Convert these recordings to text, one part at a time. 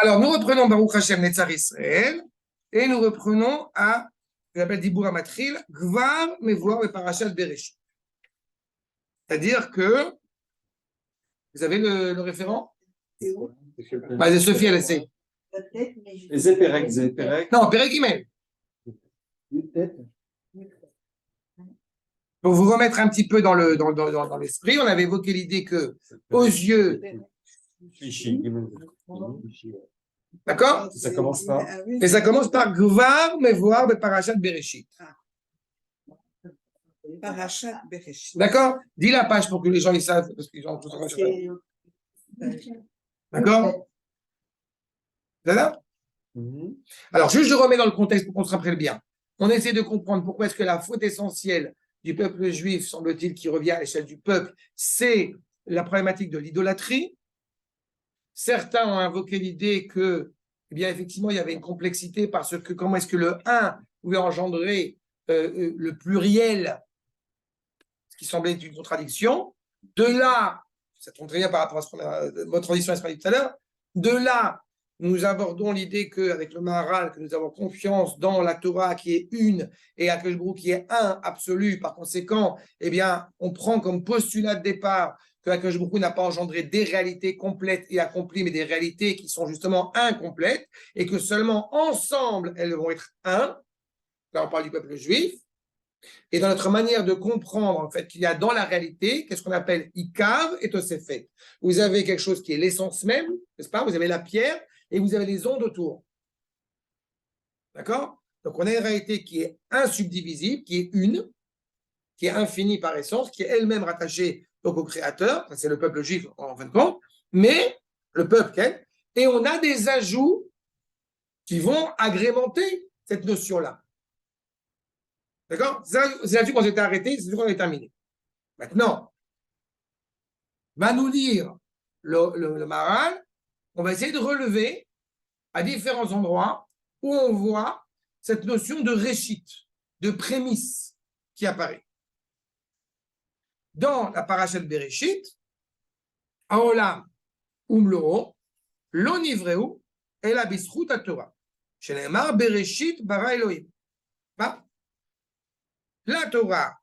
Alors, nous reprenons Baruch Hashem Netzar Israël et nous reprenons à, ce qu'on appelle Dibour Amatril, Gvar Mevoar et Parashat Bereshit. C'est-à-dire que, vous avez le référent? Bah, Sophie, elle essaie. Perek. Non, Perek Gimel. Pour vous remettre un petit peu dans l'esprit, on avait évoqué l'idée que, aux yeux. D'accord? Ça commence par. Et ça commence par Gvar Mevoar et Parashat Bereshit. Parashat Bereshit. D'accord? Dis la page pour que les gens ils savent. Parce qu'ils ont tout ça. D'accord? D'accord? Alors, juste je remets dans le contexte pour qu'on se rappelle bien. On essaie de comprendre pourquoi est-ce que la faute essentielle du peuple juif, semble-t-il, qui revient à l'échelle du peuple, c'est la problématique de l'idolâtrie. Certains ont invoqué l'idée que, eh bien, effectivement, il y avait une complexité parce que comment est-ce que le 1 pouvait engendrer le pluriel, ce qui semblait être une contradiction. De là, ça tombe très bien par rapport à ce qu'on a, votre tradition expliquée tout à l'heure, de là, nous abordons l'idée qu'avec le Maharal, que nous avons confiance dans la Torah qui est une et Akadosh Baruch Hu qui est un absolu. Par conséquent, eh bien, on prend comme postulat de départ que Akadosh Baruch Hu n'a pas engendré des réalités complètes et accomplies, mais des réalités qui sont justement incomplètes et que seulement ensemble, elles vont être un. Là, on parle du peuple juif. Et dans notre manière de comprendre, en fait, qu'il y a dans la réalité, qu'est-ce qu'on appelle Ikav et Tosefet. Vous avez quelque chose qui est l'essence même, n'est-ce pas? Vous avez la pierre et vous avez les ondes autour. D'accord? Donc, on a une réalité qui est insubdivisible, qui est une, qui est infinie par essence, qui est elle-même rattachée donc au Créateur, c'est le peuple juif en fin de compte, mais le peuple, et on a des ajouts qui vont agrémenter cette notion-là. D'accord? C'est là-dessus qu'on s'était arrêté, c'est là-dessus qu'on est terminé. Maintenant, va nous lire le Maharal, on va essayer de relever à différents endroits où on voit cette notion de réchit, de prémisse qui apparaît. Dans la parashat Bereshit, Haolam umloo, lo nivreu, ela bischut haTorah, shenemar Bereshit bara Elohim. La Torah,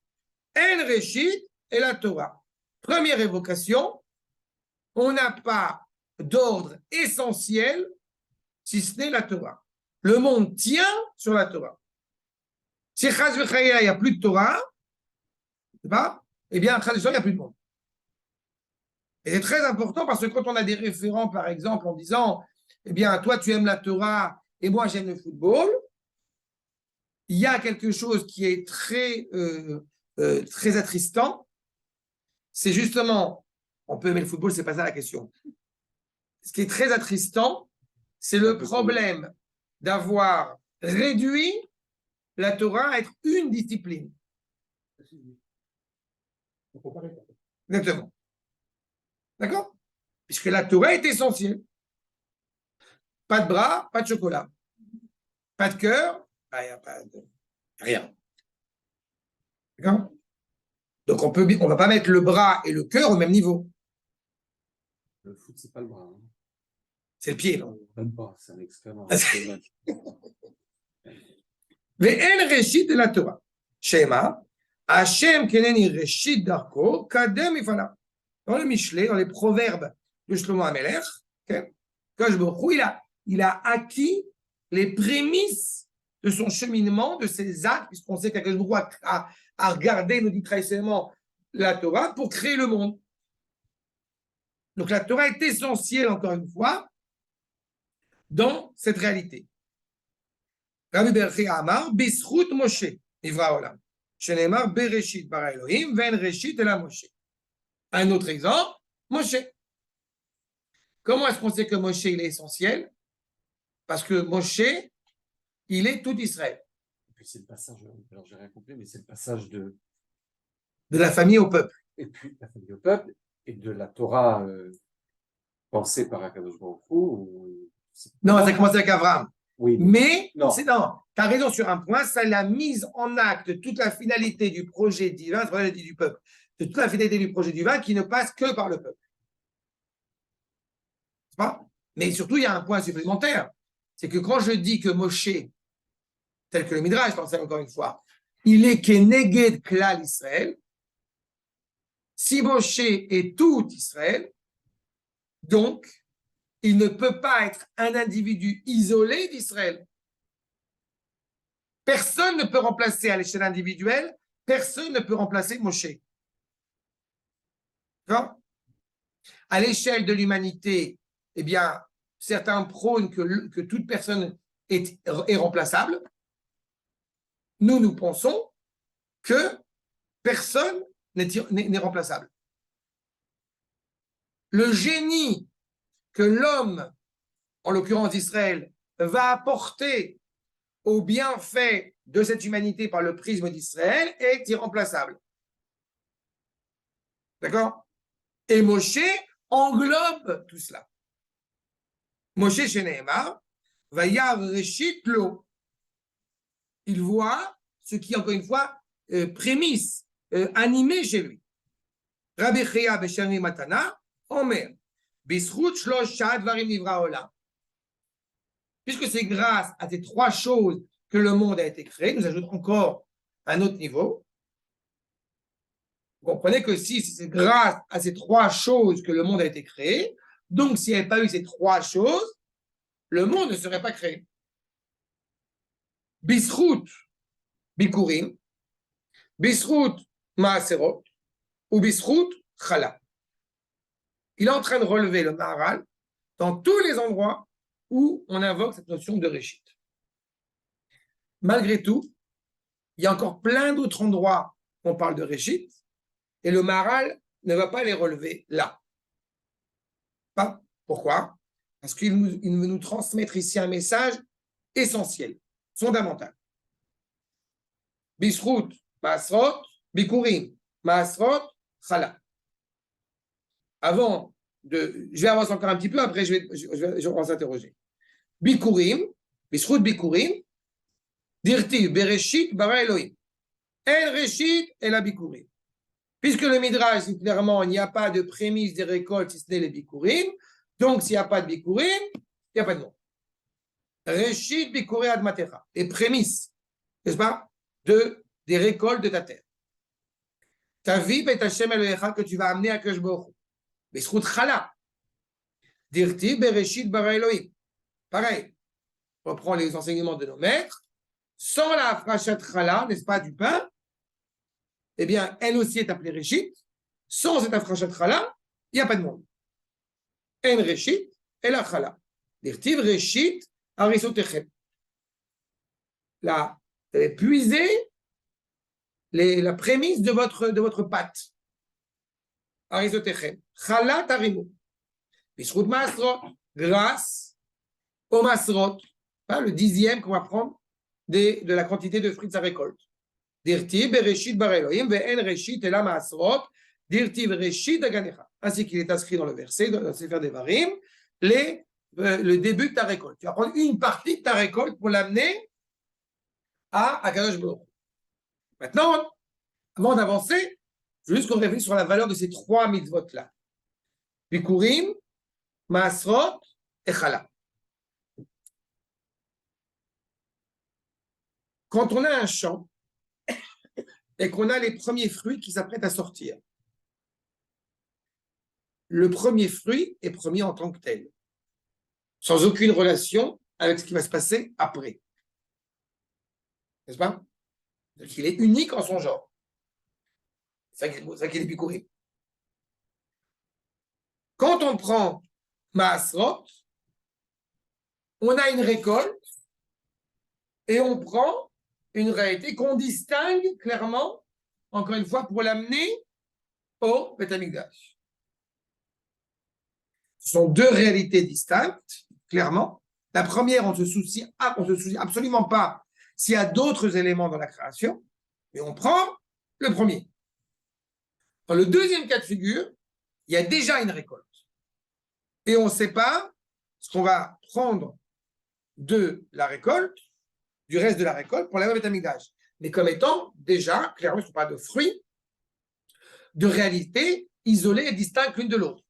en réchit et la Torah. Première évocation, on n'a pas d'ordre essentiel si ce n'est la Torah. Le monde tient sur la Torah. Si Chaz v'Chaïla, il n'y a plus de Torah, eh bien, Chaz v'Chaïla, il n'y a plus de monde. Et c'est très important parce que quand on a des référents, par exemple, en disant, eh bien, toi, tu aimes la Torah et moi, j'aime le football, il y a quelque chose qui est très, très attristant. C'est justement, on peut aimer le football, c'est pas ça la question. Ce qui est très attristant, c'est le problème d'avoir réduit la Torah à être une discipline. Exactement. D'accord? Puisque la Torah est essentielle. Pas de bras, pas de chocolat. Pas de cœur, il n'y a pas de rien. D'accord? Donc on ne va pas mettre le bras et le cœur au même niveau. Le foot, c'est pas le bras. Hein. C'est le pied, non? Même pas, c'est un excrément. Ve'en reshit de la Torah. Shema, Hashem keneni reshit darko, kadem ifana. Dans le Michelet, dans les proverbes de Shlomo HaMelech, Kadosh Baruch Hu, il a acquis les prémices de son cheminement, de ses actes, puisqu'on sait qu'Akadosh Baruch Hu a regardé, nous dit traditionnellement, la Torah pour créer le monde. Donc la Torah est essentielle, encore une fois, dans cette réalité. Rabbi Berchi Amar, Bischut Moshe, Nivra Olam. Shenemar Bereshit bara Elohim, Ven Reshit ela Moshe. Un autre exemple, Moshe. Comment est-ce qu'on sait que Moshe il est essentiel? Parce que Moshe, il est tout Israël. Et puis c'est le passage, alors j'ai rien compris, mais c'est le passage de la famille au peuple. Et puis la famille au peuple, et de la Torah pensée par Akadosh Baruch Hu. Non, ça commence avec Abraham. Oui, mais non, tu as raison sur un point, ça la mise en acte toute la finalité du projet divin, c'est pas du peuple, de toute la finalité du projet divin qui ne passe que par le peuple. C'est pas? Mais surtout, il y a un point supplémentaire. C'est que quand je dis que Moshe, tel que le Midrash l'enseigne encore une fois, il est Keneged Klal Israël, si Moshe est tout Israël, donc il ne peut pas être un individu isolé d'Israël. Personne ne peut remplacer à l'échelle individuelle, personne ne peut remplacer Moshe. D'accord ? À l'échelle de l'humanité, eh bien, certains prônent que toute personne est remplaçable. Nous pensons que personne n'est remplaçable. Le génie que l'homme, en l'occurrence Israël, va apporter au bienfait de cette humanité par le prisme d'Israël est irremplaçable. D'accord ? Et Moshe englobe tout cela. Moshe Sheneemar, Vayar Reshit Lo. Il voit ce qui, encore une fois, prémisse, animé chez lui. Rabbi Chia Beshani Matana, Omer, Bischut Shlosh Shad Varim Nivra Olam. Puisque c'est grâce à ces trois choses que le monde a été créé, nous ajoutons encore un autre niveau. Vous comprenez que si c'est grâce à ces trois choses que le monde a été créé, donc s'il n'y avait pas eu ces trois choses, le monde ne serait pas créé. Bischut Bikurim, Bischut Maaserot, ou Bischut Chala. Il est en train de relever le Maharal dans tous les endroits où on invoque cette notion de Réchit. Malgré tout, il y a encore plein d'autres endroits où on parle de Réchit, et le Maharal ne va pas les relever là. Pas. Pourquoi ? Parce qu'il veut nous transmettre ici un message essentiel, fondamental. Bisrout, Maasrot, Bikurim, Maasrot, Chala. Avant de. Je vais avancer encore un petit peu, après je vais s'interroger. Bikurim, Bisrout Bikurim, Dirti, Bereshit, Bara Elohim. El Reshit et la Bikurim. Puisque le Midrash dit clairement il n'y a pas de prémisse des récoltes si ce n'est les Bikurim, donc s'il n'y a pas de Bikurim, il n'y a pas de monde. Reshit Bikurim Admatecha. Les prémices, n'est-ce pas, des récoltes de ta terre. Ta vie et Hashem Elohecha que tu vas amener à Kadosh Baruch Hu. B'zchut Chala. Dirti Bereshit bara Elohim. Pareil. On reprend les enseignements de nos maîtres. Sans la frachat Chala, n'est-ce pas, du pain, eh bien, elle aussi est appelée Réchit. Sans cette frachat Chala, il n'y a pas de monde. En Réchit et la Chala. Dirti Réchit Arisotechem. Là, puiser la prémisse de votre pâte. Arisotechem. Chala Tarimu. Bishrout Masrot. Grâce au Masrot. Le 10e qu'on va prendre de la quantité de fruits de sa récolte. Dirtiv Bereshit bara Elohim ve'en Reshit ela Masrot. Dirtiv Reshit aganecha. Ainsi qu'il est inscrit dans le verset, dans le Sefer Devarim, le début de ta récolte. Tu vas prendre une partie de ta récolte pour l'amener à Kadosh Baruch Hu. Maintenant, avant d'avancer, je veux juste qu'on réfléchisse sur la valeur de ces trois mitzvot-là. Bikurim, Masrot et Chala. Quand on a un champ et qu'on a les premiers fruits qui s'apprêtent à sortir, le premier fruit est premier en tant que tel, sans aucune relation avec ce qui va se passer après. N'est-ce pas? Donc, il est unique en son genre. C'est ça qu'il est Bikurim. Quand on prend Maasrot, on a une récolte et on prend une réalité qu'on distingue clairement, encore une fois, pour l'amener au Beth Amikdash. Ce sont deux réalités distinctes, clairement. La première, on se soucie absolument pas s'il y a d'autres éléments dans la création, mais on prend le premier. Dans le deuxième cas de figure, il y a déjà une récolte. Et on ne sait pas ce qu'on va prendre de la récolte, du reste de la récolte, pour la Beth Amikdash. Mais comme étant déjà, clairement, ce ne sont pas de fruits, de réalités isolées et distinctes l'une de l'autre.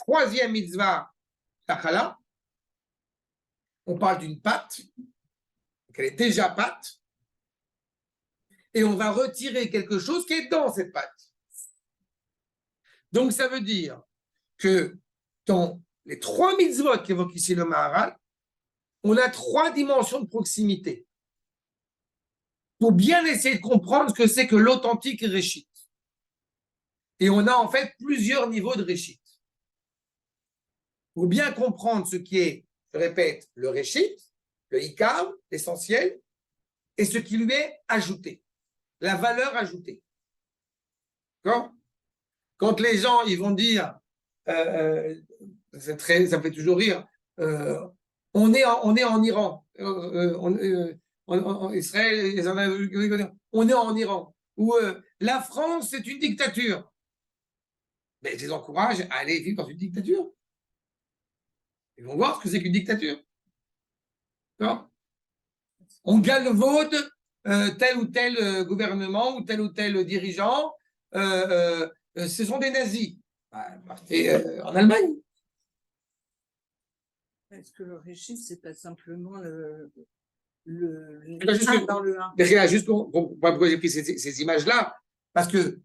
troisième mitzvah, la chala, on parle d'une pâte, qu'elle est déjà pâte, et on va retirer quelque chose qui est dans cette pâte. Donc, ça veut dire que dans les 3 mitzvot qu'évoque ici le Maharal, on a 3 dimensions de proximité pour bien essayer de comprendre ce que c'est que l'authentique Réchit. Et on a en fait plusieurs niveaux de Réchit. Pour bien comprendre ce qui est, je répète, le Réchit, le Ikar, l'essentiel, et ce qui lui est ajouté, la valeur ajoutée. D'accord? Quand les gens ils vont dire, ça me fait toujours rire, on est en Iran, en Israël, on est en Iran, ou la France c'est une dictature. Mais je les encourage à aller vivre dans une dictature. Ils vont voir ce que c'est qu'une dictature. D'accord? On galvaude tel ou tel gouvernement ou tel dirigeant. Ce sont des nazis. Partez en Allemagne. Est-ce que le régime, c'est pas simplement le Juste 1 dans le 1? Juste pourquoi j'ai pris ces images-là, parce que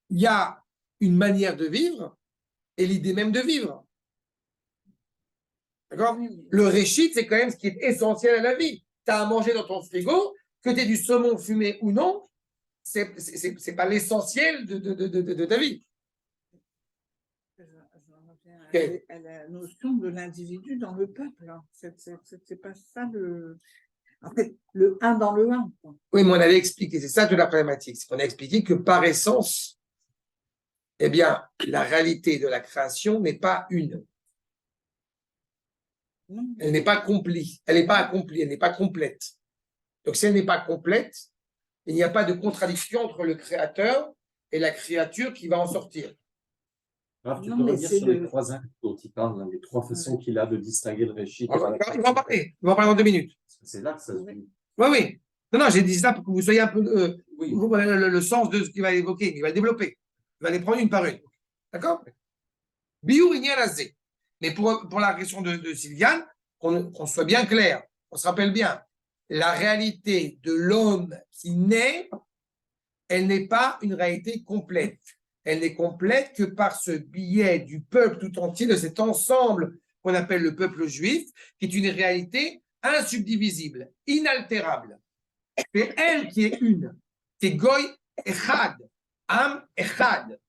il y a une manière de vivre et l'idée même de vivre. D'accord? Le réchit, c'est quand même ce qui est essentiel à la vie. Tu as à manger dans ton frigo, que tu aies du saumon fumé ou non, c'est pas l'essentiel de ta vie. J'en reviens à la notion de l'individu dans le peuple. Hein. C'est pas ça le. En fait, le 1 dans le 1. Quoi. Oui, mais on avait expliqué, c'est ça toute la problématique. C'est qu'on a expliqué que par essence, eh bien, la réalité de la création n'est pas une. Non. Elle n'est pas accomplie. Elle n'est pas accomplie, elle n'est pas complète. Donc, si elle n'est pas complète, il n'y a pas de contradiction entre le créateur et la créature qui va en sortir. Alors, tu Non, peux mais revenir c'est sur le- les 3 actes dont il parle, hein, les 3 façons qu'il a de distinguer le réchit. Il va en parler. Il va en parler dans 2 minutes. C'est là que ça se Oui. vit. Oui, oui. Non, j'ai dit ça pour que vous soyez un peu. Oui. Vous comprenez le sens de ce qu'il va évoquer. Il va le développer. Il va les prendre une par une. D'accord? Biou Azé. Mais pour la question de Sylviane, qu'on soit bien clair, on se rappelle bien, la réalité de l'homme qui naît, elle n'est pas une réalité complète. Elle n'est complète que par ce biais du peuple tout entier, de cet ensemble qu'on appelle le peuple juif, qui est une réalité insubdivisible, inaltérable. C'est elle qui est une. C'est Goy Echad, Am Echad.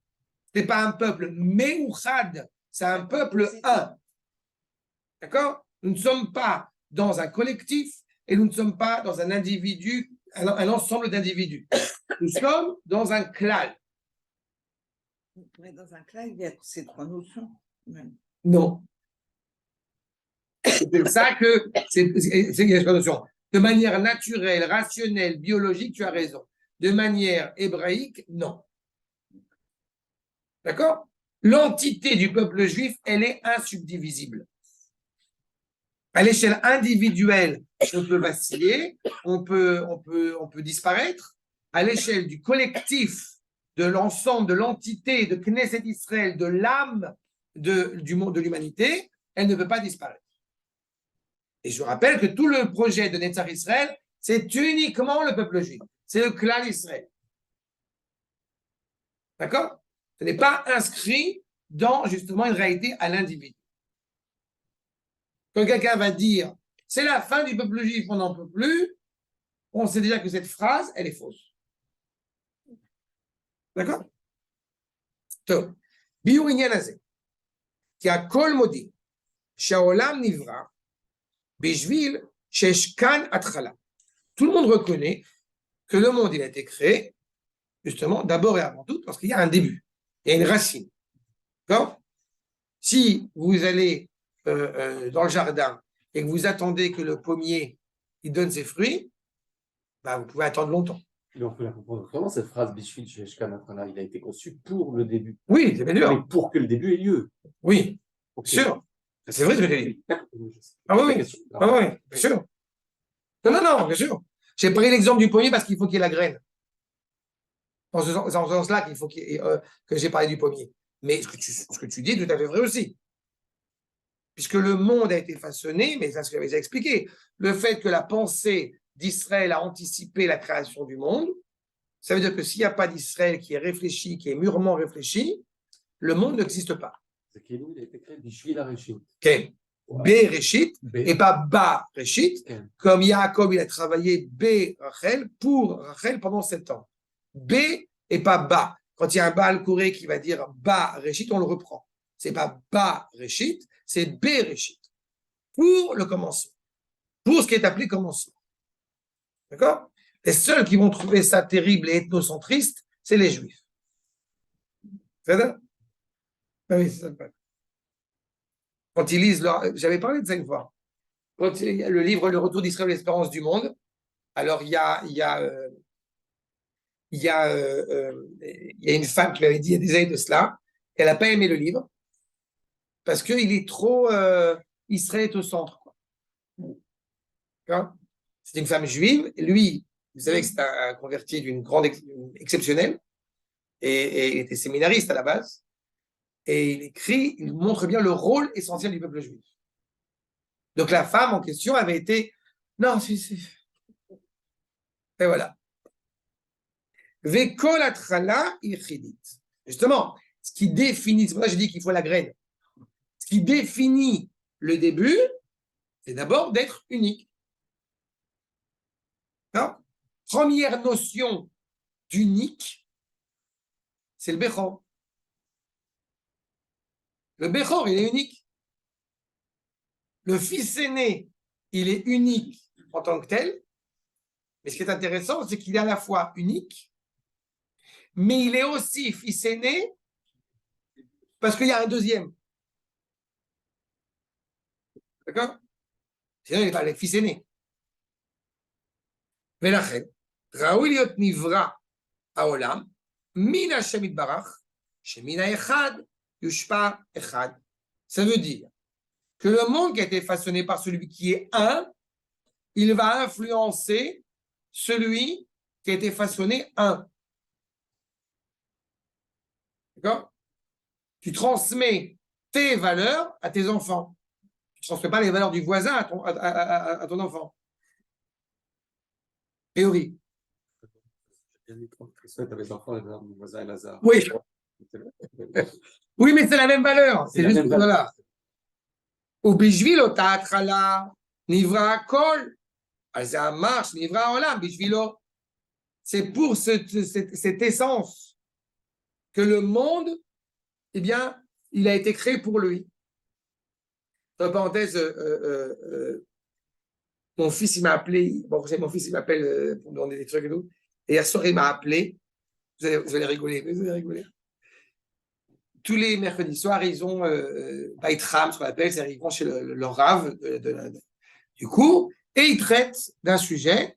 Ce n'est pas un peuple Meuchad, c'est un peuple un. D'accord? Nous ne sommes pas dans un collectif et nous ne sommes pas dans un individu, un ensemble d'individus. Nous sommes dans un klal. Mais dans un cas, il y a ces 3 notions. Même. Non. C'est ça que c'est la notion. De manière naturelle, rationnelle, biologique, tu as raison. De manière hébraïque, non. D'accord? L'entité du peuple juif, elle est insubdivisible. À l'échelle individuelle, on peut vaciller, on peut disparaître. À l'échelle du collectif, de l'ensemble, de l'entité de Knesset Israël, de l'âme du monde de l'humanité, elle ne peut pas disparaître. Et je rappelle que tout le projet de Netzach Israël, c'est uniquement le peuple juif. C'est le clan Israël. D'accord? Ce n'est pas inscrit dans justement une réalité à l'individu. Quand quelqu'un va dire c'est la fin du peuple juif, on n'en peut plus, on sait déjà que cette phrase, elle est fausse. D'accord? Donc, ביור עניין הזה, כי הכל מודים שהעולם נברא בשביל שיש כאן התחלה. Tout le monde reconnaît que le monde il a été créé, justement, d'abord et avant tout, parce qu'il y a un début, il y a une racine. D'accord? Si vous allez dans le jardin et que vous attendez que le pommier il donne ses fruits, bah, vous pouvez attendre longtemps. Et on peut la comprendre autrement, cette phrase Bishvil Sheshkan Atrana, il a été conçu pour le début. Oui, c'est bien sûr. Mais pour que le début ait lieu. Oui, Ok. sûr. C'est vrai ce que tu dis. Ah oui, oui. Ah, Ah oui, bien sûr. Non, bien sûr. J'ai pris l'exemple du pommier parce qu'il faut qu'il y ait la graine. C'est en ce sens-là qu'il faut que j'ai parlé du pommier. Mais ce que tu dis est tout à fait vrai aussi. puisque le monde a été façonné, mais ça, ce que j'avais déjà expliqué, le fait que la pensée d'Israël a anticipé la création du monde, ça veut dire que s'il n'y a pas d'Israël qui est réfléchi, qui est mûrement réfléchi, le monde n'existe pas. C'est qu'il a été créé Bishvil Areshit. Okay. Bereshit et pas Ba Reshit, Okay. comme Yaakov il a travaillé B Rachel pour Rachel pendant 7 ans. B et pas Ba. Quand il y a un Baal Koré qui va dire Ba Reshit, on le reprend. C'est pas Ba Reshit, c'est B Reshit. Pour le commencement. Pour ce qui est appelé commencement. D'accord? Les seuls qui vont trouver ça terrible et ethnocentristes, c'est les Juifs. C'est ça? Oui, c'est ça. Quand ils lisent, j'avais parlé de ça une fois. Quand il y a le livre Le Retour d'Israël, l'espérance du monde, alors il y a une femme qui m'avait dit il y a des années de cela, elle n'a pas aimé le livre parce qu'il est trop Israël est au centre. C'est une femme juive. Lui, vous savez que c'est un converti d'une grande exceptionnelle et il était séminariste à la base. Et il montre bien le rôle essentiel du peuple juif. Donc la femme en question avait été, non, si. Et voilà. Vekol atrala ichidit. Justement, ce qui définit, c'est pour ça que je dis qu'il faut la graine. Ce qui définit le début, c'est d'abord d'être unique. Non? Première notion d'unique, c'est le Bechor. Le Bechor, il est unique. Le fils aîné, il est unique en tant que tel. Mais ce qui est intéressant, c'est qu'il est à la fois unique, mais il est aussi fils aîné parce qu'il y a un deuxième. D'accord? Sinon, il n'est pas le fils aîné. ולכן, ראוי להיות נברא העולם מן השם יתברך, שמן האחד יושפע אחד. Ça veut dire que le monde qui a été façonné par celui qui est un, il va influencer celui qui a été façonné un. D'accord? Tu transmets tes valeurs à tes enfants. Tu ne transmets pas les valeurs du voisin à ton enfant. Théorie. Avec enfants, les valeurs du voisin et Lazare. Oui. Oui, mais c'est la même valeur. C'est juste voilà. ובשביל אותה התחלה נברא הכל. אז זה אמר שנברא העולם בשבילו. C'est pour cette essence que le monde, eh bien, il a été créé pour lui. Entre parenthèses, mon fils, il m'a appelé, bon, vous savez, mon fils, il m'appelle pour me demander des trucs et tout. Et hier soir, il m'a appelé. Vous allez rigoler. Tous les mercredis soirs, ils ont Beit Ram, ce qu'on appelle, c'est-à-dire ils vont chez le Rav du cours, et ils traitent d'un sujet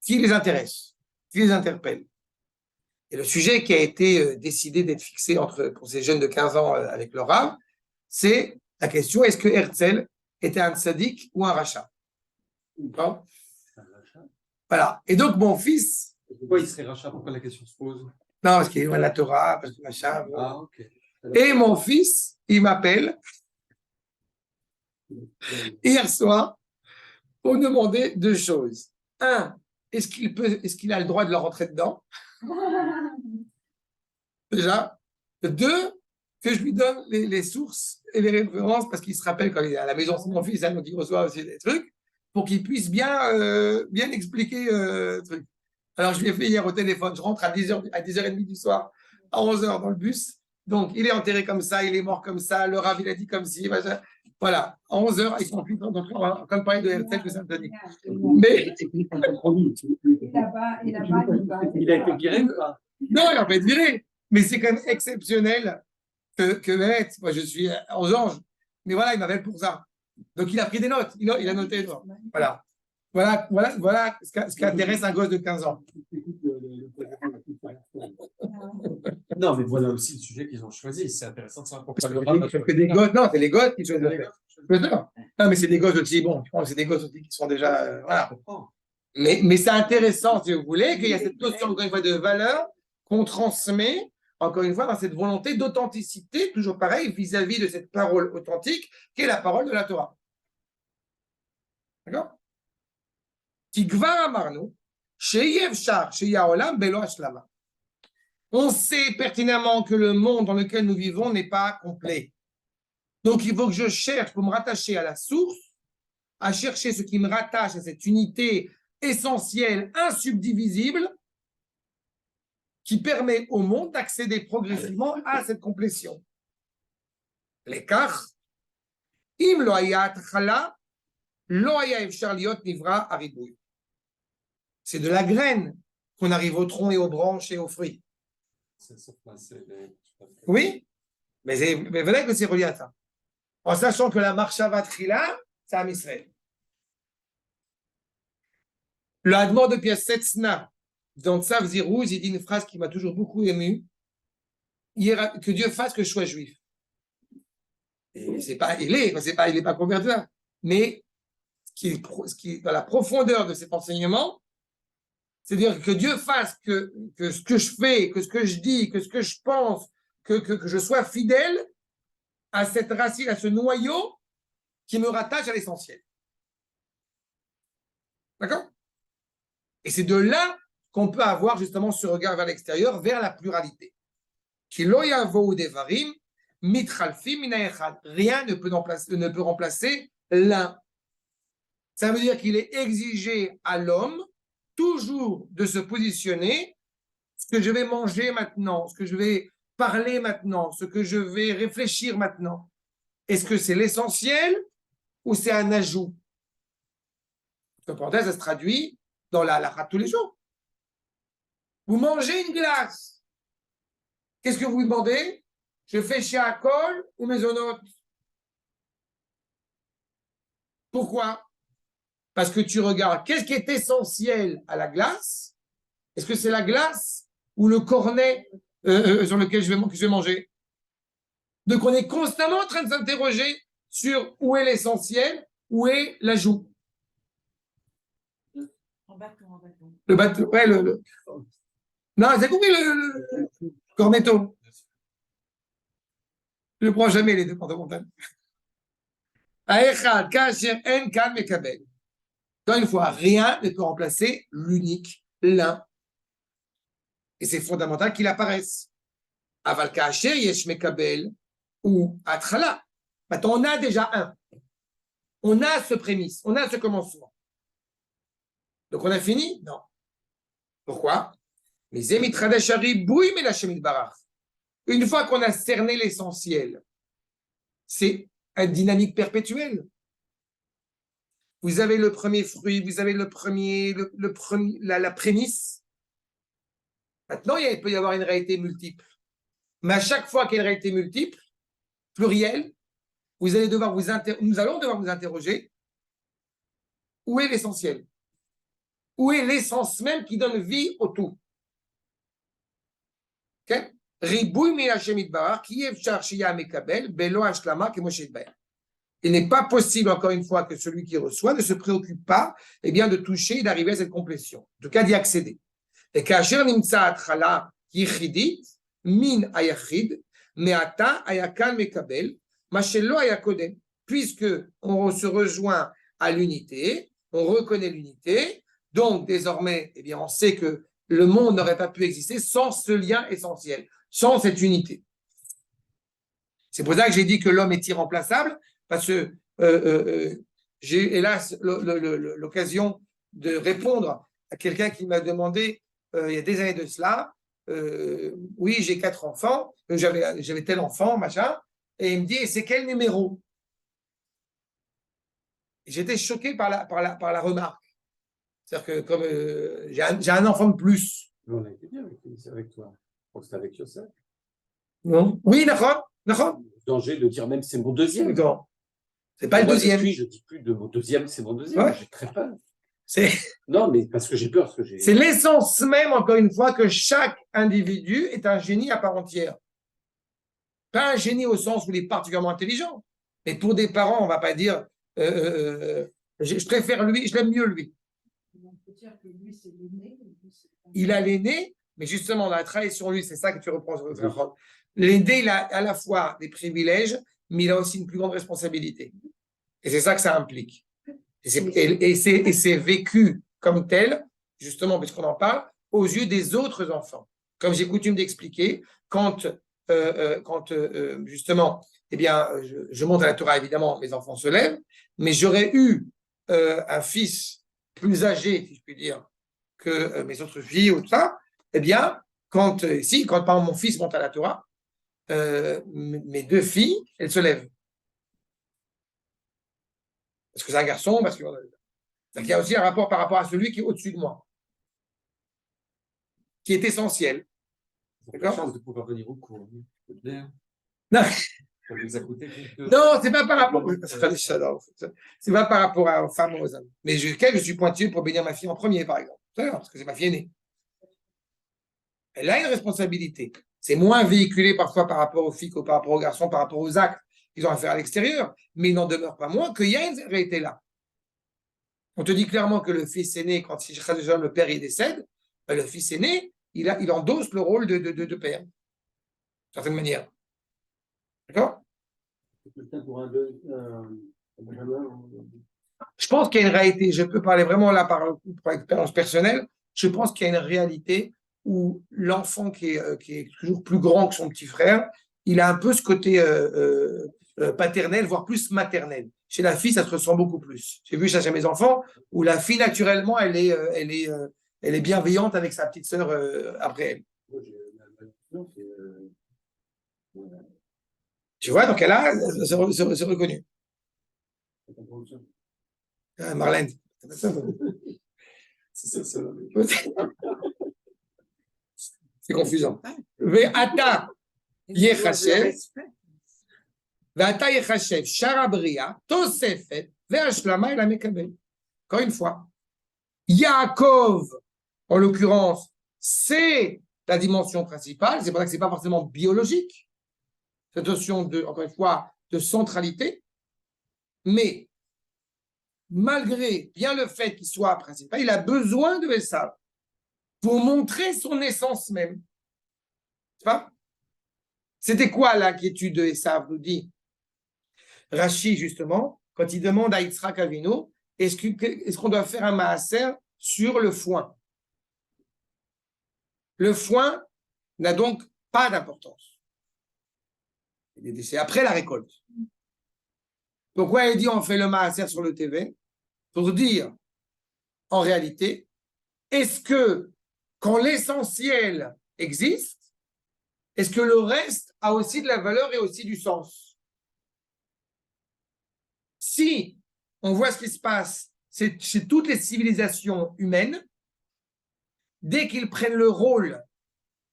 qui les intéresse, qui les interpelle. Et le sujet qui a été décidé d'être fixé pour ces jeunes de 15 ans avec le Rav, c'est la question, est-ce que Herzl était un tzaddik ou un rachat? Bon. Voilà. Et donc, mon fils... Pourquoi il serait rachat? Pourquoi la question se pose? Non, parce qu'il est loin de la Torah, parce que machin... Ah, ok. Et mon fils, il m'appelle hier soir pour demander 2 choses. 1, est-ce qu'il a le droit de leur rentrer dedans? Déjà. 2, que je lui donne les sources et les références parce qu'il se rappelle quand il est à la maison, c'est mon fils, donc il reçoit aussi des trucs, pour qu'il puisse bien expliquer le truc. Alors, je lui ai fait hier au téléphone, je rentre à 10h30 du soir, à 11h dans le bus. Donc, il est enterré comme ça, il est mort comme ça, le Rav, il a dit comme si, machin. Voilà, à 11h, ils sont plus dans comme parler de Herzl que Saint-Denis. Mais. Il a été viré ou pas? Non, il n'a pas été viré. Mais c'est quand même exceptionnel que moi, je suis aux anges. Mais voilà, il m'appelle pour ça. Donc, il a pris des notes. Il a noté. Voilà ce qui intéresse un gosse de 15 ans. Non, mais voilà aussi le sujet qu'ils ont choisi. C'est intéressant de savoir pourquoi des gosses. Non, c'est les gosses qui choisissent. Non, mais c'est des gosses aussi. Bon, c'est des gosses aussi qui sont déjà. Voilà. Mais c'est intéressant, si vous voulez, qu'il y a cette notion, encore une fois, de valeur qu'on transmet encore une fois, dans cette volonté d'authenticité, toujours pareil, vis-à-vis de cette parole authentique, qui est la parole de la Torah. D'accord? On sait pertinemment que le monde dans lequel nous vivons n'est pas complet. Donc, il faut que je cherche pour me rattacher à la source, à chercher ce qui me rattache à cette unité essentielle, insubdivisible, qui permet au monde d'accéder progressivement à cette complétion. L'écart, im lo haya atchala, lo haya efshar liot nivra haribui. C'est de la graine qu'on arrive au tronc et aux branches et aux fruits. Oui, mais vrai que c'est relié à ça. En sachant que la marcha vatrila, c'est à Israël. Le Hadmor de Piaset Sna, dans Tsav Zirouz, il dit une phrase qui m'a toujours beaucoup ému. Que Dieu fasse que je sois juif. Et c'est pas, il est pas converti là. Mais ce qui est dans la profondeur de cet enseignement, c'est-à-dire que Dieu fasse que ce que je fais, que ce que je dis, que ce que je pense, que je sois fidèle à cette racine, à ce noyau qui me rattache à l'essentiel. D'accord? Et c'est de là qu'on peut avoir justement ce regard vers l'extérieur, vers la pluralité. Rien ne peut remplacer l'un. Ça veut dire qu'il est exigé à l'homme toujours de se positionner, ce que je vais manger maintenant, ce que je vais parler maintenant, ce que je vais réfléchir maintenant. Est-ce que c'est l'essentiel ou c'est un ajout? En parenthèse, ça se traduit dans la halakha tous les jours. Vous mangez une glace. Qu'est-ce que vous demandez? Je fais chez Akol ou Maisonot? Pourquoi? Parce que tu regardes, qu'est-ce qui est essentiel à la glace? Est-ce que c'est la glace ou le cornet sur lequel je vais manger? Donc, on est constamment en train de s'interroger sur où est l'essentiel, où est l'ajout. Le bateau, ouais, Non, vous avez compris le cornetto. Je ne prends jamais les deux porte-montagnes. Encore une fois, rien ne peut remplacer l'unique, l'un. Et c'est fondamental qu'il apparaisse. Aval kacher yesh mekabel ou atchala. Maintenant, on a déjà un. On a ce prémisse, on a ce commencement. Donc, on a fini? Non. Pourquoi? Mais une fois qu'on a cerné l'essentiel, c'est une dynamique perpétuelle. Vous avez le premier fruit, vous avez le premier, la prémisse. Maintenant, il peut y avoir une réalité multiple. Mais à chaque fois qu'il y a une réalité multiple, plurielle, nous allons devoir vous interroger où est l'essentiel? Où est l'essence même qui donne vie au tout? Okay? Il n'est pas possible, encore une fois, que celui qui reçoit ne se préoccupe pas de toucher et d'arriver à cette complétion. En tout cas, d'y accéder. Et puisque on se rejoint à l'unité, on reconnaît l'unité, donc désormais, on sait que le monde n'aurait pas pu exister sans ce lien essentiel, sans cette unité. C'est pour ça que j'ai dit que l'homme est irremplaçable, parce que j'ai hélas l'occasion de répondre à quelqu'un qui m'a demandé il y a des années de cela, oui, j'ai 4 enfants, j'avais tel enfant, machin, et il me dit, et c'est quel numéro? J'étais choqué par la remarque. C'est-à-dire que comme j'ai un enfant de plus. Mais on a été bien avec toi. Je crois que c'était avec Yosef. Non. Oui, d'accord. Danger de dire même c'est mon deuxième. Non. C'est pas le deuxième. Depuis, je dis plus de mon deuxième, c'est mon deuxième. Ouais. J'ai très peur. C'est Non, mais parce que j'ai peur. C'est l'essence même, encore une fois, que chaque individu est un génie à part entière. Pas un génie au sens où il est particulièrement intelligent. Mais pour des parents, on ne va pas dire je préfère lui, je l'aime mieux lui. On peut dire que lui, c'est l'aîné. Il a l'aîné, Mais justement, on a travaillé sur lui, c'est ça que tu reprends sur le Chacham. L'aider, il a à la fois des privilèges, mais il a aussi une plus grande responsabilité. Et c'est ça que ça implique. Et c'est vécu comme tel, justement, puisqu'on en parle, aux yeux des autres enfants. Comme j'ai coutume d'expliquer, quand justement, eh bien, je monte à la Torah, évidemment, mes enfants se lèvent, mais j'aurais eu un fils plus âgé, si je puis dire, que mes autres filles ou tout ça, eh bien, quand par exemple mon fils monte à la Torah, mes deux filles, elles se lèvent. Parce que c'est un garçon, parce qu'il y a aussi un rapport par rapport à celui qui est au-dessus de moi, qui est essentiel. Vous avez la chance de pouvoir venir au cours. Non, Ça vous a coûté plus de... non, c'est pas par rapport. C'est pas par rapport aux femmes ou aux hommes. Mais je suis pointu pour bénir ma fille en premier, par exemple. Parce que c'est ma fille aînée. Elle a une responsabilité. C'est moins véhiculé parfois par rapport aux filles que par rapport aux garçons, par rapport aux actes qu'ils ont à faire à l'extérieur. Mais il n'en demeure pas moins qu'il y a une réalité là. On te dit clairement que le fils aîné, quand le père il décède, le fils aîné, il endosse le rôle de père, d'une certaine manière. D'accord? Je pense qu'il y a une réalité, je peux parler vraiment là par expérience personnelle, je pense qu'il y a une réalité où l'enfant qui est toujours plus grand que son petit frère, il a un peu ce côté paternel, voire plus maternel. Chez la fille, ça se ressent beaucoup plus. J'ai vu ça chez mes enfants, où la fille, naturellement, elle est bienveillante avec sa petite sœur après elle. Tu vois, donc elle a c'est reconnu. Ah, Marlène. C'est confusant. Ve'ata yechashev, ve'ata yechashev sharabria, tosefet, ve'ashlama el hamekabel. Encore une fois, Yaakov, en l'occurrence, c'est la dimension principale. C'est pour ça que c'est pas forcément biologique, cette notion encore une fois, de centralité. Mais malgré bien le fait qu'il soit principal, il a besoin de Esav pour montrer son essence même. C'était quoi l'inquiétude de Esav, nous dit Rashi, justement, quand il demande à Yitzhak Avinu, est-ce qu'on doit faire un maaser sur le foin? Le foin n'a donc pas d'importance. C'est après la récolte. Pourquoi il dit on fait le maaser sur le TV? Pour dire, en réalité, est-ce que quand l'essentiel existe, est-ce que le reste a aussi de la valeur et aussi du sens? Si on voit ce qui se passe chez toutes les civilisations humaines, dès qu'ils prennent le rôle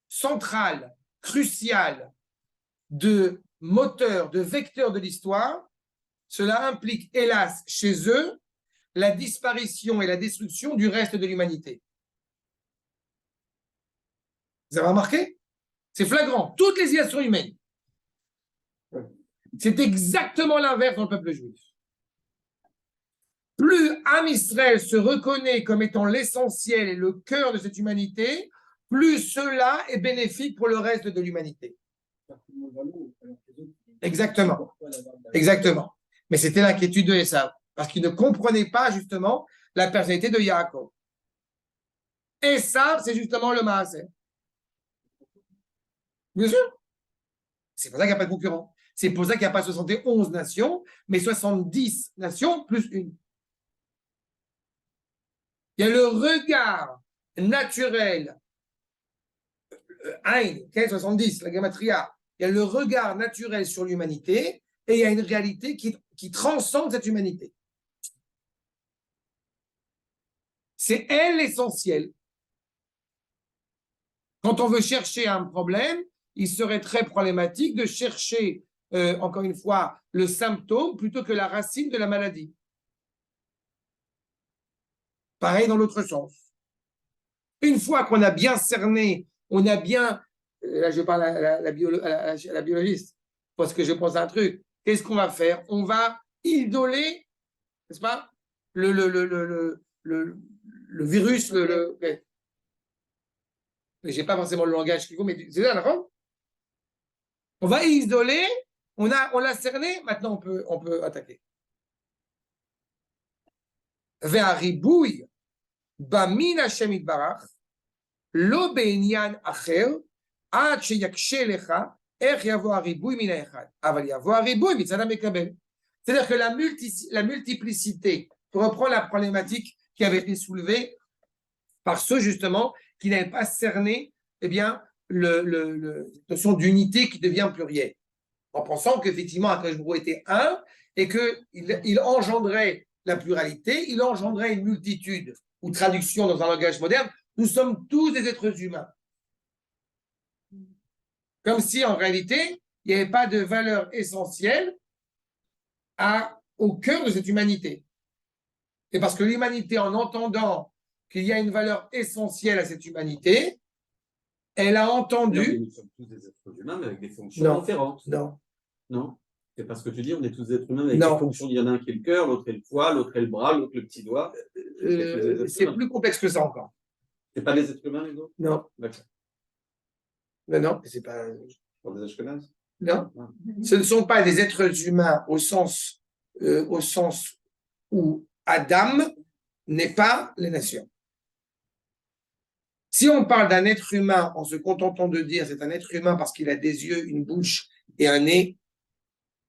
central, crucial de moteur, de vecteur de l'histoire, cela implique, hélas, chez eux, la disparition et la destruction du reste de l'humanité. Vous avez remarqué? C'est flagrant. Toutes les civilisations humaines. C'est exactement l'inverse dans le peuple juif. Plus Am Israël se reconnaît comme étant l'essentiel et le cœur de cette humanité, plus cela est bénéfique pour le reste de l'humanité. Exactement. Exactement. Mais c'était l'inquiétude de Esav, parce qu'il ne comprenait pas justement la personnalité de Yaakov. Esav, c'est justement le Maaser. Bien sûr. C'est pour ça qu'il n'y a pas de concurrent. C'est pour ça qu'il n'y a pas 71 nations, mais 70 nations plus une. Il y a le regard naturel, Aïn, 70, la Gematria, il y a le regard naturel sur l'humanité et il y a une réalité qui transcende cette humanité. C'est elle l'essentiel. Quand on veut chercher un problème, il serait très problématique de chercher, encore une fois, le symptôme plutôt que la racine de la maladie. Pareil dans l'autre sens. Une fois qu'on a bien cerné, on a bien, là je parle à la biologiste, parce que je pense à un truc, qu'est-ce qu'on va faire? On va idoler, n'est-ce pas, le virus, mais je n'ai pas forcément le langage qu'il faut, mais c'est ça, d'accord? On va isoler, on l'a cerné, maintenant on peut attaquer. והריבוי במין השם יתברך, לא בעניין אחר, עד שיקשה לך איך יבוא הריבוי מן האחד. אבל יבוא הריבוי מצד המקבל. C'est-à-dire que la multiplicité, pour reprendre la problématique qui avait été soulevée par ceux justement qui n'avaient pas cerné eh bien, la notion d'unité qui devient plurielle, en pensant qu'effectivement Akadosh Baruch Hu était un et qu'il engendrait la pluralité, il engendrait une multitude, ou traduction dans un langage moderne, nous sommes tous des êtres humains. Comme si en réalité, il n'y avait pas de valeur essentielle au cœur de cette humanité. Et parce que l'humanité, en entendant qu'il y a une valeur essentielle à cette humanité, elle a entendu... Nous sommes tous des êtres humains, mais avec des fonctions différentes. Non. Non. C'est parce que tu dis, on est tous des êtres humains avec des fonctions. Il y en a un qui est le cœur, l'autre est le foie, l'autre est le bras, l'autre le petit doigt. C'est plus complexe que ça encore. C'est pas des êtres humains, les autres? Non. D'accord. Non, c'est pas... Pour des Ashkenazes? Non. Ce ne sont pas des êtres humains au sens où Adam n'est pas les nations. Si on parle d'un être humain en se contentant de dire c'est un être humain parce qu'il a des yeux, une bouche et un nez,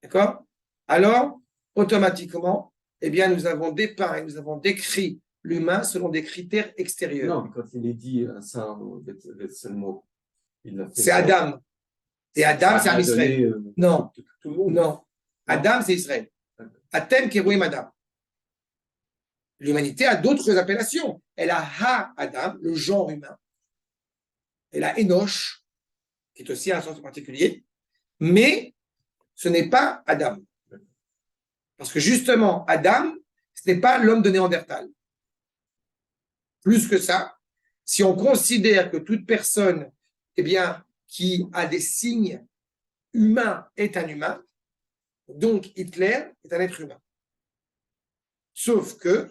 d'accord? Alors, automatiquement, eh bien, nous avons dépeint et nous avons décrit l'humain selon des critères extérieurs. Non, mais quand il est dit ça, c'est le mot. C'est Adam. Et Adam, c'est Israël. Non. Tout le monde. Non. Adam, c'est Israël. Atem Kerouim Adam. L'humanité a d'autres appellations. Elle a Ha-Adam, le genre humain. Elle a Enoch, qui est aussi un sens particulier. Mais ce n'est pas Adam. Parce que justement, Adam, ce n'est pas l'homme de Néandertal. Plus que ça, si on considère que toute personne eh bien, qui a des signes humains est un humain, donc Hitler est un être humain. Sauf que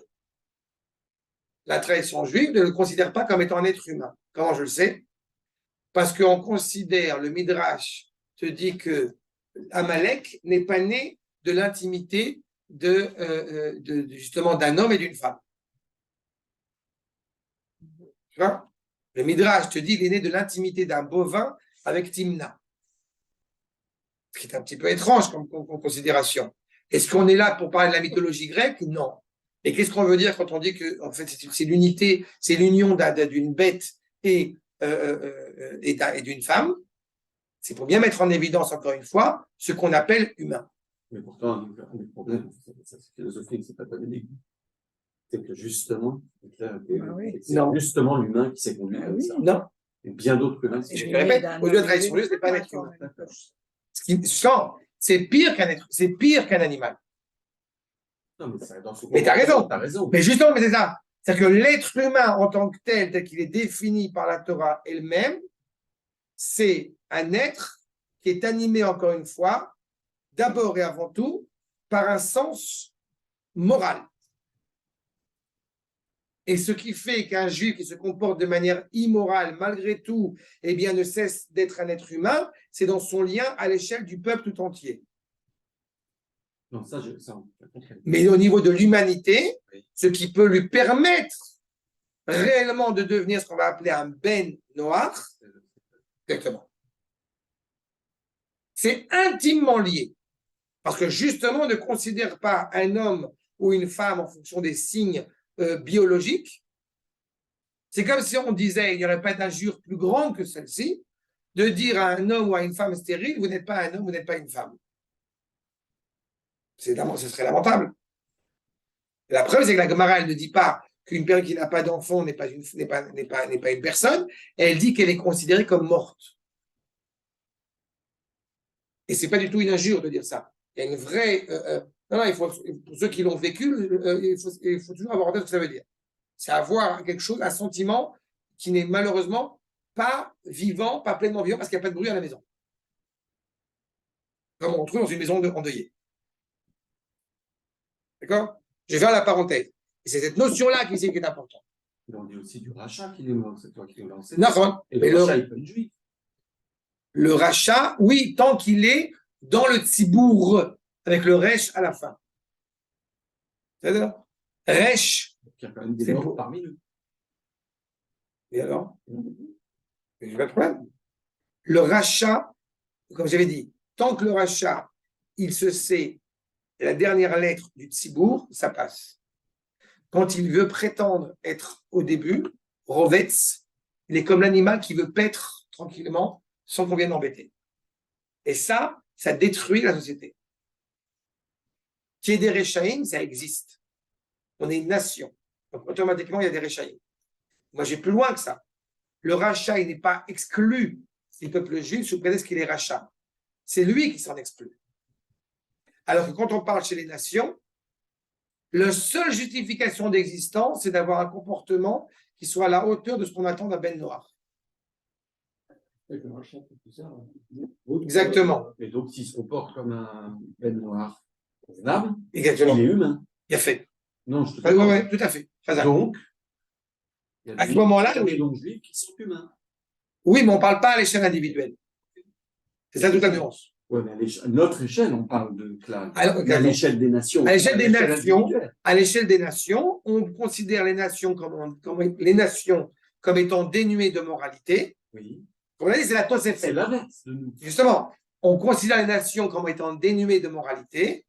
la tradition juive ne le considère pas comme étant un être humain. Comment je le sais? Parce qu'on considère, le Midrash te dit que Amalek n'est pas né de l'intimité justement d'un homme et d'une femme. Tu vois? Le Midrash te dit qu'il est né de l'intimité d'un bovin avec Timna. Ce qui est un petit peu étrange comme considération. Est-ce qu'on est là pour parler de la mythologie grecque? Non. Et qu'est-ce qu'on veut dire quand on dit que en fait, c'est l'unité, c'est l'union d'une bête et d'une femme? C'est pour bien mettre en évidence, encore une fois, ce qu'on appelle humain. Mais pourtant, un des problèmes de cette philosophie, c'est pas biblique. C'est que justement, c'est justement l'humain qui s'est conduit comme ça. Non. Et bien d'autres humains. Je te répète, au lieu de tradition juive, ce n'est pas un être humain. C'est pire qu'un animal. Non, mais mais tu as raison. T'as raison. Mais justement, c'est ça. C'est-à-dire que l'être humain en tant que tel qu'il est défini par la Torah elle-même, c'est un être qui est animé, encore une fois, d'abord et avant tout, par un sens moral. Et ce qui fait qu'un juif qui se comporte de manière immorale, malgré tout, eh bien, ne cesse d'être un être humain, c'est dans son lien à l'échelle du peuple tout entier. Non, ça. Mais au niveau de l'humanité, ce qui peut lui permettre réellement de devenir ce qu'on va appeler un ben noir, exactement. C'est intimement lié. Parce que justement, on ne considère pas un homme ou une femme en fonction des signes biologiques. C'est comme si on disait, il n'y aurait pas d'injure plus grande que celle-ci, de dire à un homme ou à une femme stérile, vous n'êtes pas un homme, vous n'êtes pas une femme. Ce serait lamentable. Et la preuve, c'est que la Gemara, elle ne dit pas qu'une personne qui n'a pas d'enfant n'est pas une personne, elle dit qu'elle est considérée comme morte. Et ce n'est pas du tout une injure de dire ça. Il y a une vraie... non, pour ceux qui l'ont vécu, il faut toujours avoir en tête ce que ça veut dire. C'est avoir quelque chose, un sentiment qui n'est malheureusement pas vivant, pas pleinement vivant, parce qu'il n'y a pas de bruit à la maison. Comme on trouve dans une maison endeuillée. D'accord? Je vais faire la parenthèse. Et c'est cette notion-là qui est importante. Mais on dit aussi du rachat qu'il est mort, c'est toi qui l'as lancé. Non, Et mais le rachat, il peut être juif. Le rachat, oui, tant qu'il est dans le tzibour, avec le resh à la fin. C'est-à-dire, resh. Il y a quand même des morts parmi nous. Et alors? J'ai pas de problème. Le rachat, comme j'avais dit, tant que le rachat, il se sait la dernière lettre du tzibour, ça passe. Quand il veut prétendre être au début, rovetz, il est comme l'animal qui veut paître tranquillement sans qu'on vienne l'embêter. Et ça détruit la société. Qu'il y ait des Réchaïm, ça existe. On est une nation. Donc, automatiquement, il y a des Réchaïm. Moi, j'ai plus loin que ça. Le rachat, il n'est pas exclu du peuple juif sous prétexte qu'il est rachat. C'est lui qui s'en exclut. Alors que quand on parle chez les nations, la seule justification d'existence, c'est d'avoir un comportement qui soit à la hauteur de ce qu'on attend d'un Ben Noir. Exactement. Et donc, s'il se comporte comme un Ben Noir convenable, exactement, il est humain. Il a fait. Non, je te dis. Oui, tout à fait. Donc, à ce moment-là, il y a des noms juifs qui sont humains. Oui, mais on ne parle pas à l'échelle individuelle. C'est ça toute la nuance. Oui, mais à notre échelle, on parle de clan. À l'échelle des nations. À l'échelle des nations, on considère les nations comme étant dénuées de moralité. Oui. Comme on a dit, c'est la Tosefet. C'est l'inverse de nous. Justement, on considère les nations comme étant dénuées de moralité,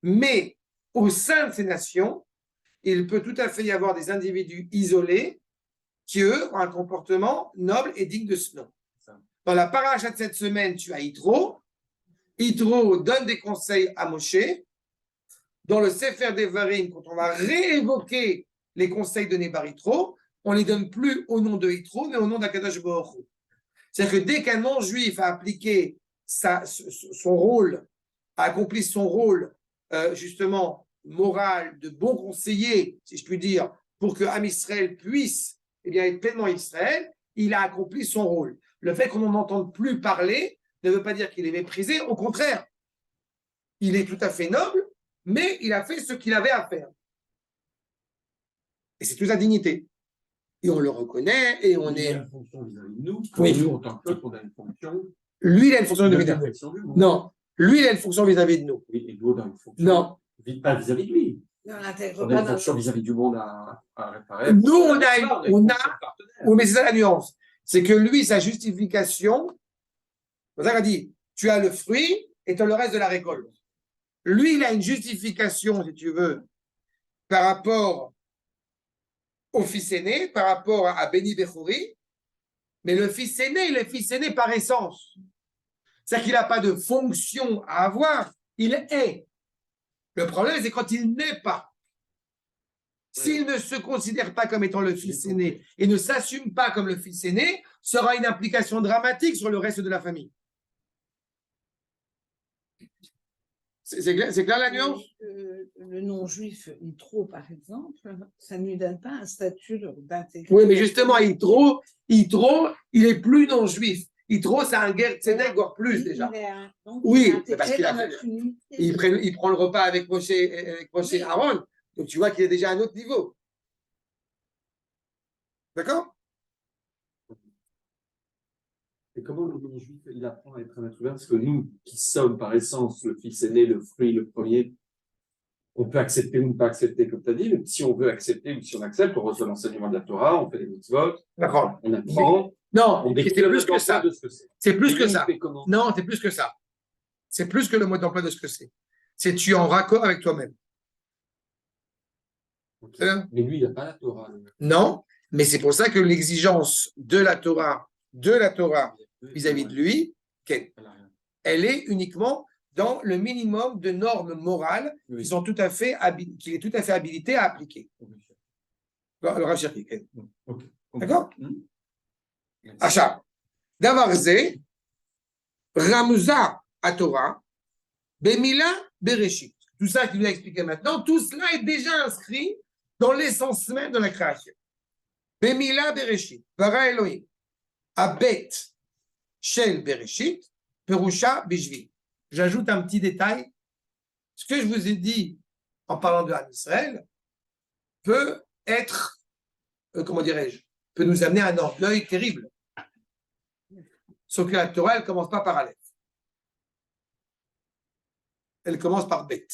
mais au sein de ces nations, il peut tout à fait y avoir des individus isolés qui, eux, ont un comportement noble et digne de ce nom. Dans la paracha de cette semaine, tu as Yitro. Yitro donne des conseils à Moshe. Dans le Sefer Devarim, quand on va réévoquer les conseils donnés par Yitro, on ne les donne plus au nom de Yitro, mais au nom d'Akadosh Baruch Hu. C'est-à-dire que dès qu'un non-juif a appliqué son rôle, a accompli son rôle, justement, moral, de bon conseiller, si je puis dire, pour que Am Israël puisse être pleinement Israël, il a accompli son rôle. Le fait qu'on n'en entende plus parler ne veut pas dire qu'il est méprisé, au contraire. Il est tout à fait noble, mais il a fait ce qu'il avait à faire. Et c'est toute sa dignité. Et on le reconnaît, et on est... Il a une fonction vis-à-vis de nous. Oui. Nous, en tant que peuple, on a une fonction... Lui, il a une fonction vis-à-vis de nous. Non, lui, il a une fonction vis-à-vis de nous. Oui, et nous, on a une fonction... Non. Pas vis-à-vis de lui. On intègre on a une fonction vis-à-vis du monde à réparer. Nous, on a... Oui, mais c'est ça la nuance. C'est que lui, sa justification... C'est ça qu'il a dit, tu as le fruit et tu as le reste de la récolte. Lui, il a une justification, si tu veux, par rapport au fils aîné, par rapport à Béni Bechouri, mais le fils aîné, il est fils aîné par essence. C'est-à-dire qu'il n'a pas de fonction à avoir, il est. Le problème, c'est quand il n'est pas. S'il ne se considère pas comme étant le fils aîné et ne s'assume pas comme le fils aîné, ça aura une implication dramatique sur le reste de la famille. C'est clair la nuance? Le non-juif Yitro, par exemple, ça ne lui donne pas un statut d'intégrité. Oui, mais justement, Yitro, il est plus non-juif. Yitro, c'est un guerre tzedek, voire plus déjà. Oui, parce il prend le repas avec Moshe et Aaron. Donc tu vois qu'il est déjà à un autre niveau. D'accord? Et comment le non-juif, il apprend à être un être humain? Parce que nous, qui sommes par essence le fils aîné, le fruit, le premier, on peut accepter ou ne pas accepter, comme tu as dit, mais si on veut accepter ou si on accepte, on reçoit l'enseignement de la Torah, on fait les mitzvot, d'accord, on apprend. Non, on c'est plus que ça. C'est plus que ça. Non, c'est plus que ça. C'est plus que le mode d'emploi de ce que c'est. C'est tu es en raccord avec toi-même. Okay. Mais lui, il n'a pas la Torah. Non, mais c'est pour ça que l'exigence de la Torah vis-à-vis de lui, elle est uniquement dans le minimum de normes morales qu'il est tout à fait habilité à appliquer. D'accord? Achat. Davarze, Ramza à Torah, Bemila, Bereshit. Tout ça qu'il nous a expliqué maintenant, tout cela est déjà inscrit dans l'essence même de la création. Bemila, Bereshit, Bara Elohim, Abet, Shel, Bereshit, Perusha, Bishvi. J'ajoute un petit détail. Ce que je vous ai dit en parlant de Am Israël peut être comment dirais-je, peut nous amener à un orgueil terrible. Sauf que la Torah, elle ne commence pas par Aleph. Elle commence par Bet.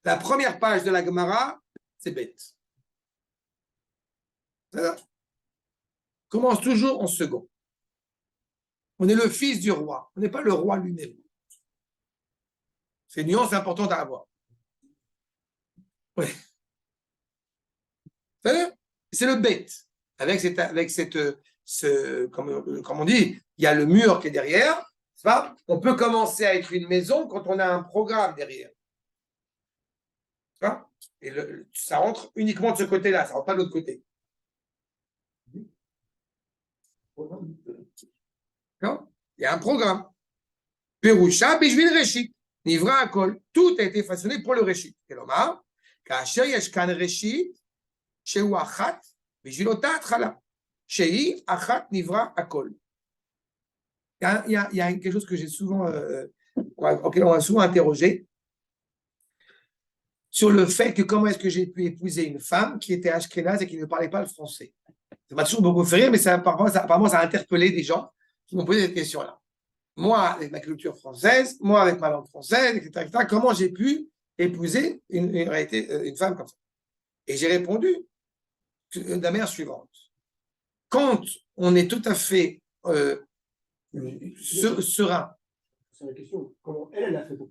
La première page de la Gemara, c'est Bet. Ça commence toujours en second. On est le fils du roi. On n'est pas le roi lui-même. C'est une nuance importante à avoir. Oui. C'est le Bet. Avec comme on dit, il y a le mur qui est derrière. Pas, on peut commencer à être une maison quand on a un programme derrière. Et ça rentre uniquement de ce côté-là, ça ne rentre pas de l'autre côté. Il y a un programme. Perusha, Bishvil Reshit. Nivra Akol. Tout a été façonné pour le Reshit. Kelomar, Kaasher Yashkan Reshit, Shehu Achat, Bishvil Ota Atchala. Shehi Achat Nivra Akol. Il y a quelque chose que j'ai souvent, auquel on m'a souvent interrogé, sur le fait que comment est-ce que j'ai pu épouser une femme qui était ashkénaze et qui ne parlait pas le français. Ça m'a toujours beaucoup fait rire, mais apparemment, ça a interpellé des gens qui m'ont posé cette question-là. Moi, avec ma culture française, moi, avec ma langue française, etc., comment j'ai pu épouser une femme comme ça? Et j'ai répondu de la manière suivante. Quand on est tout à fait serein. C'est la question, comment elle a fait pour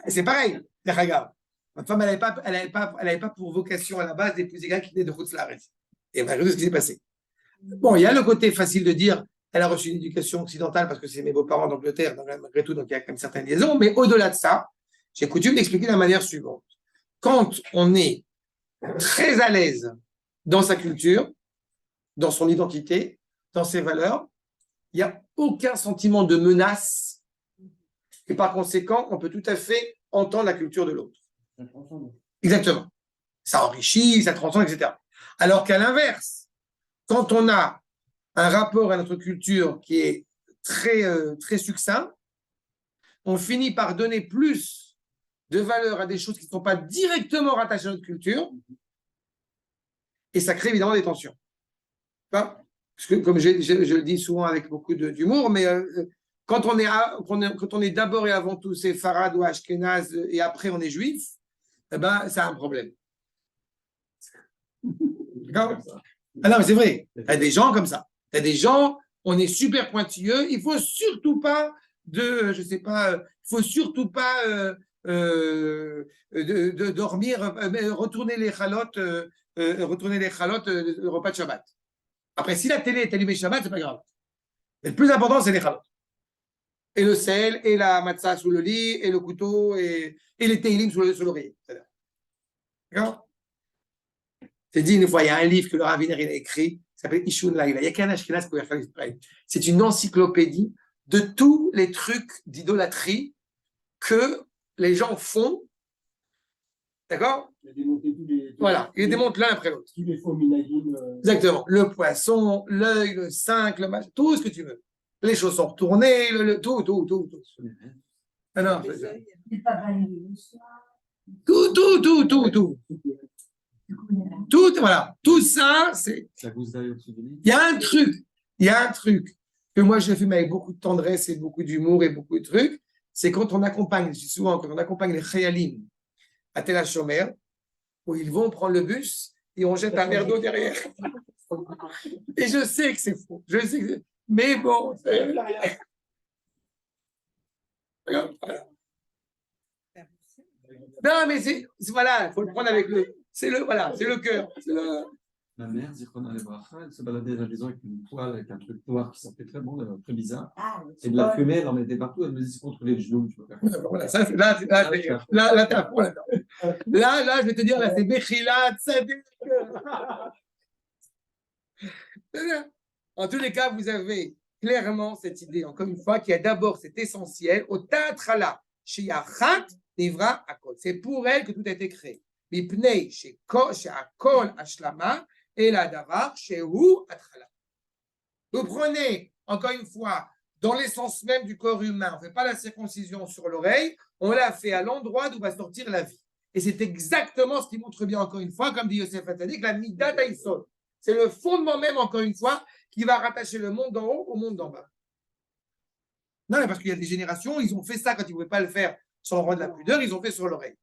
C'est pareil, regarde. Ma femme, elle n'avait pas pour vocation à la base d'épouser quelqu'un qui venait de Khoutzlaret. Et malgré tout ce qui s'est passé. Bon, il y a le côté facile de dire, elle a reçu une éducation occidentale parce que c'est mes beaux-parents d'Angleterre, malgré tout, donc il y a quand même certaines liaisons. Mais au-delà de ça, j'ai coutume d'expliquer de la manière suivante. Quand on est très à l'aise dans sa culture, dans son identité, dans ses valeurs, il n'y a aucun sentiment de menace. Et par conséquent, on peut tout à fait entendre la culture de l'autre. Exactement. Ça enrichit, ça transcende, etc. Alors qu'à l'inverse, quand on a un rapport à notre culture qui est très, très succinct, on finit par donner plus de valeur à des choses qui ne sont pas directement rattachées à notre culture, et ça crée évidemment des tensions. Parce que, comme je le dis souvent avec beaucoup d'humour, mais quand on est d'abord et avant tout séfarade ou ashkénaze et après on est juif, eh ben, c'est un problème. D'accord? Ah non, mais c'est vrai. Il y a des gens comme ça. Il y a des gens, on est super pointilleux. Il ne faut surtout pas de dormir, retourner les chalotes, le repas de Shabbat. Après, si la télé est allumée Shabbat, c'est pas grave. Mais le plus important, c'est les chalotes. Et le sel, et la matzah sous le lit, et le couteau, et les télim sous l'oreiller. D'accord? C'est dit une fois, il y a un livre que le Raviner a écrit, qui s'appelle Ishun Laïla. Il n'y a qu'un Ashkenaz qui pouvait faire l'exprès. C'est une encyclopédie de tous les trucs d'idolâtrie que les gens font. D'accord? Voilà, il les démonte l'un après l'autre. Tous les faux minagim. Exactement. Le poisson, l'œil, le 5, le match, tout ce que tu veux. Les choses sont retournées, tout. Ah non, tout. Tout, voilà. Tout ça, c'est. Il y a un truc que moi je fume avec beaucoup de tendresse et beaucoup d'humour et beaucoup de trucs, c'est quand on accompagne, je dis souvent, quand on accompagne les Chayalim à Tel HaShomer, où ils vont prendre le bus et on jette un verre d'eau derrière. Et je sais que c'est faux. Mais bon, c'est. Voilà. Non, mais voilà, il faut le prendre avec c'est le cœur. Ma mère, Zichron Alebracha, elle se baladait à la maison avec une poêle, avec un truc noir qui sentait très bon, très bizarre. Et de la fumée, elle en mettait partout, elle me disait contre les genoux. Tu peux faire ça. Voilà, ça, là, t'es à fond là-dedans. Là, je vais te dire, là, c'est Bechilat, En tous les cas, vous avez clairement cette idée, encore une fois, qui a d'abord cet essentiel, au Tatrala, chez Yachat, Nivra Akol. C'est pour elle que tout a été créé. Mipnei, chez Akol Ashlama, et la Davar, chez Hu Atrala. Vous prenez, encore une fois, dans l'essence même du corps humain, on ne fait pas la circoncision sur l'oreille, on l'a fait à l'endroit d'où va sortir la vie. Et c'est exactement ce qui montre bien, encore une fois, comme dit Yosef Hatzadik, la Midat Haïsod. C'est le fondement même, encore une fois, qui va rattacher le monde d'en haut au monde d'en bas. Non, mais parce qu'il y a des générations, ils ont fait ça quand ils ne pouvaient pas le faire sur le roi de la pudeur, ils ont fait sur l'oreille.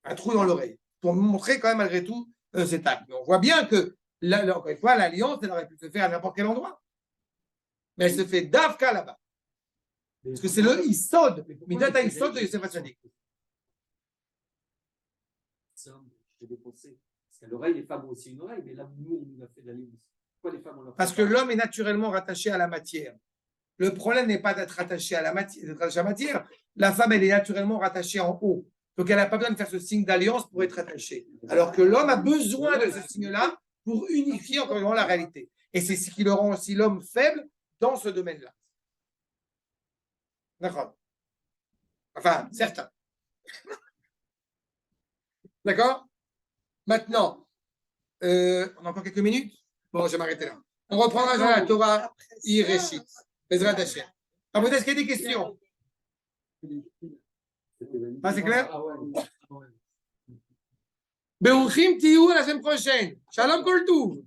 Un trou dans l'oreille. Pour montrer quand même, malgré tout, cet acte. Mais on voit bien que, là, encore une fois, l'alliance, elle aurait pu se faire à n'importe quel endroit. Mais elle se fait d'Avka là-bas. Parce que c'est le Isod, Midat Isod de Yosef Hatzadik. Je vais dépenser. Parce qu'à l'oreille, les femmes ont aussi une oreille, mais là, nous, on nous a fait de l'alliance. Pourquoi les femmes ont leur Parce que l'homme est naturellement rattaché à la matière. Le problème n'est pas d'être rattaché à la matière, La femme, elle est naturellement rattachée en haut. Donc, elle n'a pas besoin de faire ce signe d'alliance pour être attachée. Alors que l'homme a besoin de ce signe-là pour unifier encore une fois la réalité. Et c'est ce qui le rend aussi l'homme faible dans ce domaine-là. D'accord. Enfin, certains. D'accord. Maintenant, on a encore quelques minutes. Bon, je vais m'arrêter là. On reprendra dans la Torah Ireshit. Bezrat Hashem. Ah, peut-être qu'il y a des questions. Ah, c'est clair? Be'uchim tiou la semaine prochaine. Shalom kol touv.